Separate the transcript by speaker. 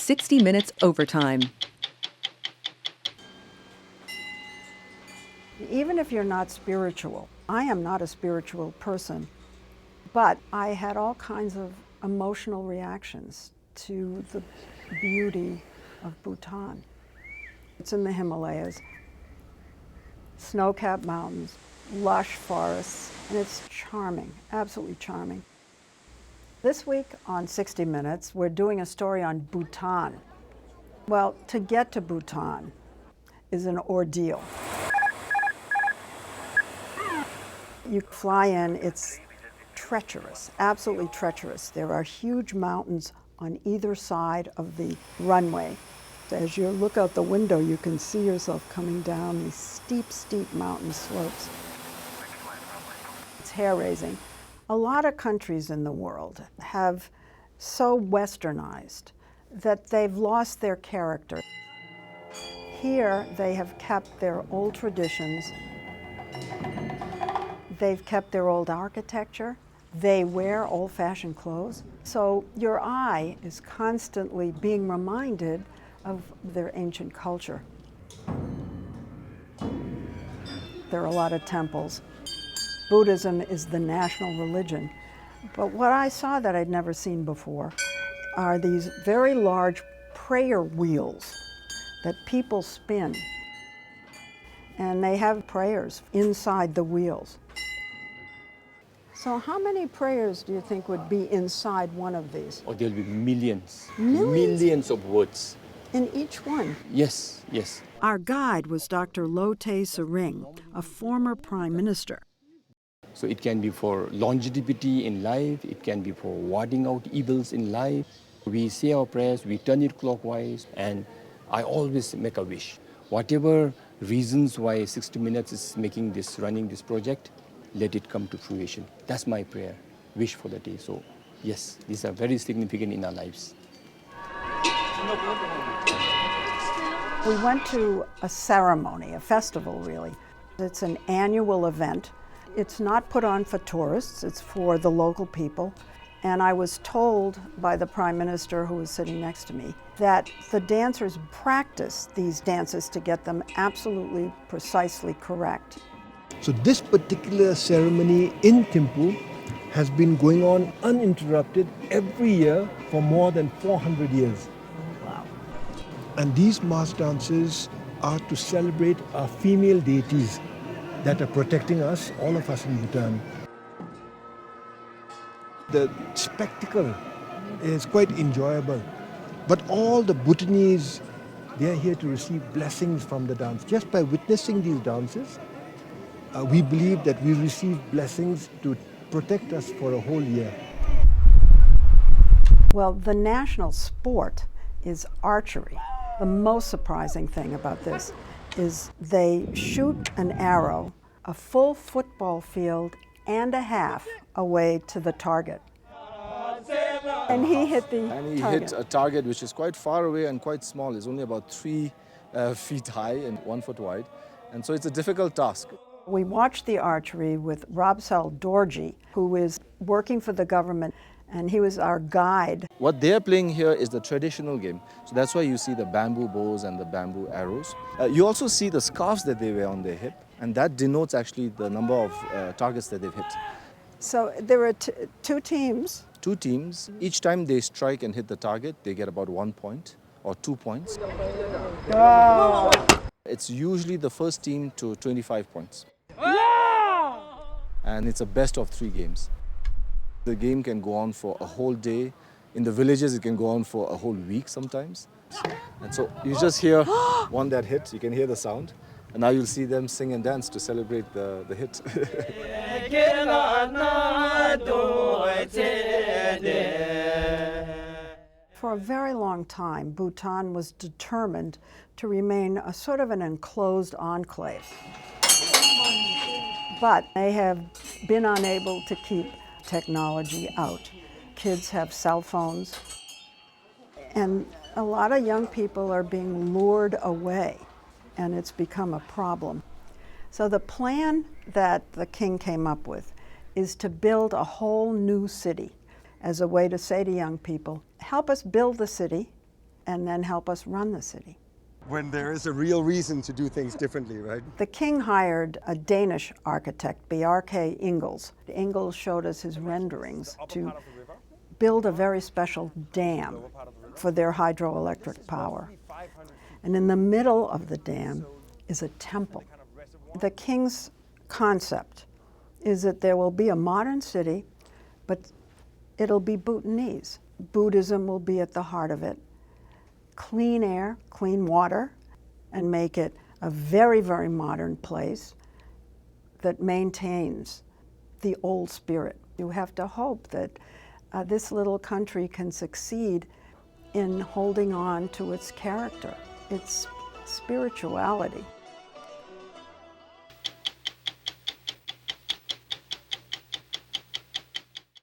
Speaker 1: 60 Minutes Overtime.
Speaker 2: Even if you're not spiritual, I am not a spiritual person, but I had all kinds of emotional reactions to the beauty of Bhutan. It's in the Himalayas, snow-capped mountains, lush forests, and it's charming, absolutely charming. This week on 60 Minutes, we're doing a story on Bhutan. Well, to get to Bhutan is an ordeal. You fly in, it's treacherous, absolutely treacherous. There are huge mountains on either side of the runway. As you look out the window, you can see yourself coming down these steep, steep mountain slopes. It's hair-raising. A lot of countries in the world have so westernized that they've lost their character. Here, they have kept their old traditions. They've kept their old architecture. They wear old-fashioned clothes. So your eye is constantly being reminded of their ancient culture. There are a lot of temples. Buddhism is the national religion. But what I saw that I'd never seen before are these very large prayer wheels that people spin. And they have prayers inside the wheels. So how many prayers do you think would be inside one of these?
Speaker 3: Oh, there'll be millions.
Speaker 2: Millions?
Speaker 3: Millions of words.
Speaker 2: In each one?
Speaker 3: Yes, yes.
Speaker 2: Our guide was Dr. Lotay Sering, a former prime minister.
Speaker 3: So it can be for longevity in life, it can be for warding out evils in life. We say our prayers, we turn it clockwise, and I always make a wish. Whatever reasons why 60 Minutes is running this project, let it come to fruition. That's my prayer, wish for the day. So yes, these are very significant in our lives.
Speaker 2: We went to a ceremony, a festival really. It's an annual event. It's not put on for tourists, it's for the local people. And I was told by the Prime Minister, who was sitting next to me, that the dancers practice these dances to get them absolutely precisely correct.
Speaker 4: So this particular ceremony in Thimphu has been going on uninterrupted every year for more than 400 years.
Speaker 2: Wow.
Speaker 4: And these mass dances are to celebrate our female deities that are protecting us, all of us in Bhutan. The spectacle is quite enjoyable, but all the Bhutanese, they are here to receive blessings from the dance. Just by witnessing these dances, we believe that we receive blessings to protect us for a whole year.
Speaker 2: Well, the national sport is archery. The most surprising thing about this is they shoot an arrow a full football field and a half away to the target. And he hit the
Speaker 5: hit a target which is quite far away and quite small. It's only about 3 feet high and 1 foot wide. And so it's a difficult task.
Speaker 2: We watched the archery with Rabsal Dorji, who is working for the government, and he was our guide.
Speaker 5: What they're playing here is the traditional game. So that's why you see the bamboo bows and the bamboo arrows. You also see the scarves that they wear on their hip, and that denotes actually the number of targets that they've hit.
Speaker 2: So there are two teams.
Speaker 5: Two teams. Each time they strike and hit the target, they get about 1 point or 2 points.
Speaker 2: Oh.
Speaker 5: It's usually the first team to 25 points. And it's a best of 3 games. The game can go on for a whole day. In the villages, it can go on for a whole week sometimes. And so you just hear one that hit, you can hear the sound. And now you'll see them sing and dance to celebrate the hit.
Speaker 2: For a very long time, Bhutan was determined to remain a sort of an enclosed enclave. But they have been unable to keep technology out. Kids have cell phones, and a lot of young people are being lured away, and it's become a problem. So the plan that the king came up with is to build a whole new city as a way to say to young people, help us build the city and then help us run the city.
Speaker 1: When there is a real reason to do things differently, right?
Speaker 2: The king hired a Danish architect, Bjarke Ingels. Ingels showed us his renderings to build a very special dam for their hydroelectric power. And in the middle of the dam is a temple. The king's concept is that there will be a modern city, but it'll be Bhutanese. Buddhism will be at the heart of it. Clean air, clean water, and make it a very, very modern place that maintains the old spirit. You have to hope that this little country can succeed in holding on to its character, its spirituality.